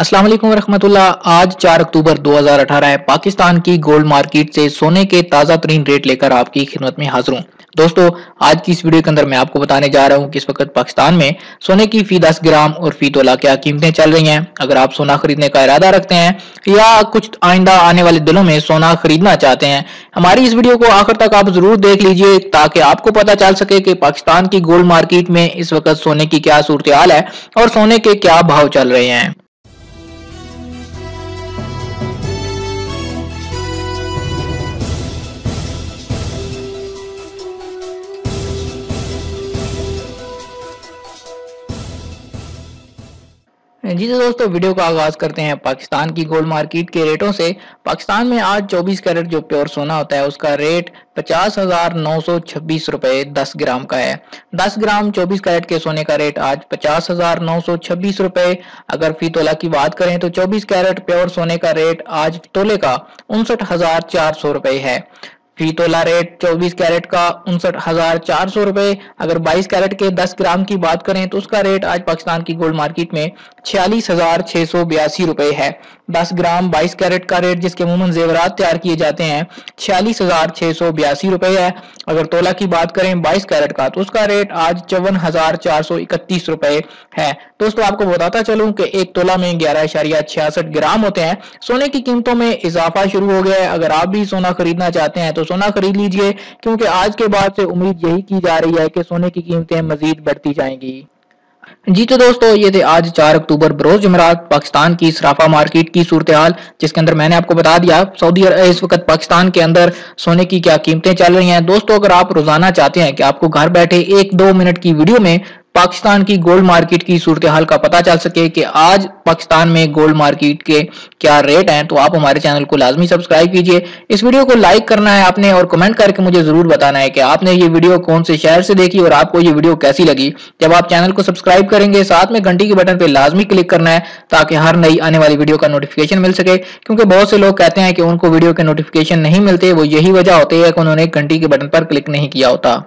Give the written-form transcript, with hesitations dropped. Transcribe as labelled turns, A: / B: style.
A: अस्सलाम वालेकुम वरहमतुल्लाह। आज 4 अक्टूबर 2018 है। पाकिस्तान की गोल्ड मार्केट से सोने के ताज़ा तरीन रेट लेकर आपकी खिदमत में हाजिर हूँ। दोस्तों, आज की इस वीडियो के अंदर मैं आपको बताने जा रहा हूँ कि इस वक्त पाकिस्तान में सोने की फी 10 ग्राम और फी तोला क्या कीमतें चल रही हैं। अगर आप सोना खरीदने का इरादा रखते हैं या कुछ आइंदा आने वाले दिनों में सोना खरीदना चाहते हैं, हमारी इस वीडियो को आखिर तक आप जरूर देख लीजिए ताकि आपको पता चल सके कि पाकिस्तान की गोल्ड मार्केट में इस वक्त सोने की क्या सूरत हाल है और सोने के क्या भाव चल रहे हैं। जी तो दोस्तों, वीडियो का आगाज करते हैं पाकिस्तान की गोल्ड मार्केट के रेटों से। पाकिस्तान में आज 24 कैरेट जो प्योर सोना होता है उसका रेट 50,926 रुपए 10 ग्राम का है। 10 ग्राम 24 कैरेट के सोने का रेट आज 50,926 रुपए। अगर फी तोला की बात करें तो 24 कैरेट प्योर सोने का रेट आज तोले का 59,400 रुपए है। फी तोला रेट 24 कैरेट का 59,400 रुपए। अगर 22 कैरेट के 10 ग्राम की बात करें तो उसका रेट आज पाकिस्तान की गोल्ड मार्केट में 46,682 रुपए है। 10 ग्राम 22 कैरेट का रेट जिसके अमूमन जेवरात तैयार किए जाते हैं 46,682 रुपए है। अगर तोला की बात करें 22 कैरेट का तो उसका रेट आज 54,431 रुपए है। दोस्तों, आपको बताता चलूं कि एक तोला में 11.66 ग्राम होते हैं। सोने की कीमतों में इजाफा शुरू हो गया है। अगर आप भी सोना खरीदना चाहते हैं तो सोना खरीद लीजिए, क्योंकि आज के बाद से उम्मीद यही की जा रही है कि सोने की कीमतें मजीद बढ़ती जाएंगी। जी तो दोस्तों, ये थे आज 4 अक्टूबर बरोज जुमेरात पाकिस्तान की सराफा मार्केट की सूरत हाल, जिसके अंदर मैंने आपको बता दिया सऊदी इस वक्त पाकिस्तान के अंदर सोने की क्या कीमतें चल रही हैं। दोस्तों, अगर आप रोजाना चाहते हैं कि आपको घर बैठे 1-2 मिनट की वीडियो में पाकिस्तान की गोल्ड मार्केट की सूरत हाल का पता चल सके कि आज पाकिस्तान में गोल्ड मार्केट के क्या रेट हैं, तो आप हमारे चैनल को लाजमी सब्सक्राइब कीजिए। इस वीडियो को लाइक करना है आपने और कमेंट करके मुझे जरूर बताना है कि आपने ये वीडियो कौन से शहर से देखी और आपको ये वीडियो कैसी लगी। जब आप चैनल को सब्सक्राइब करेंगे, साथ में घंटी के बटन पे लाजमी क्लिक करना है ताकि हर नई आने वाली वीडियो का नोटिफिकेशन मिल सके, क्योंकि बहुत से लोग कहते हैं कि उनको वीडियो के नोटिफिकेशन नहीं मिलते। वो यही वजह होती है कि उन्होंने घंटी के बटन पर क्लिक नहीं किया होता।